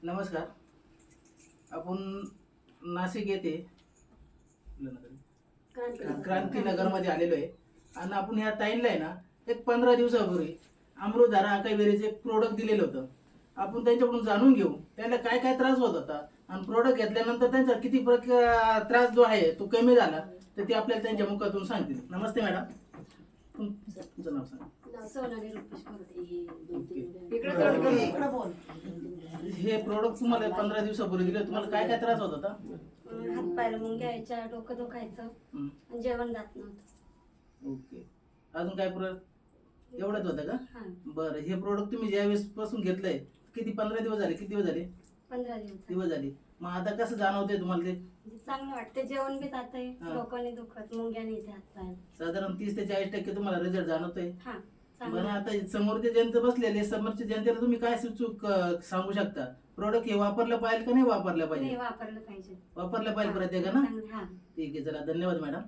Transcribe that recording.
नमस्कार. आपण नाशिक येथे क्रांतीनगरमध्ये आलेलो आहे आणि आपण ह्या ताईंना आहे ना एक 15 दिवसापूर्वी अमृतधारा अकाईबेरीचे एक प्रोडक्ट दिलेलं होतं. आपण त्यांच्याकडून जाणून घेऊ त्यांना काय काय त्रास होत होता आणि प्रोडक्ट घेतल्यानंतर त्यांचा किती त्रास जो आहे तो कमी झाला तर ते आपल्याला त्यांच्या मुखातून सांगतील. नमस्ते मॅडम, तुमचं नाव सांगा. सोनाली रुपेश करते. हे प्रोडक्ट तुम्हाला 15 दिवसापूर्वी दिले. तुम्हाला काय काय त्रास होत होता? हात पायला मुंग्या यायच्या, डोकं दुखायचं, जेवण जात नव्हतं. ओके. अजून काय प्रोडक्ट एवढंच होतं का? हा, बरं. हे प्रोडक्ट तुम्ही ज्या वेळेस पासून घेतलंय किती 15 दिवस झाले? किती दिवस झाले? 15 दिवस झाले. मग आता कसं जाणवतंय तुम्हाला ते? म्हणजे चांगलं वाटतं, जेवण बी जातंय, हा. डोकं नाही दुखत, मुंग्या नाही येते हात पायला. साधारण 30 ते 40% तुम्हाला रिझल्ट जाणवतोय. हा, बरं, चांगलं. आता समोरचे जनते बसलेले, समोरच्या जनतेला तुम्ही काय सांगू शकता? प्रोडक्ट हे वापरलं पाहिजे का नाही वापरलं नाही, पाहिजे? वापरलं पाहिजे. वापरलं पाहिजे हा, प्रत्येकानं. चांगलं. हा. ठीक आहे, चला धन्यवाद मॅडम.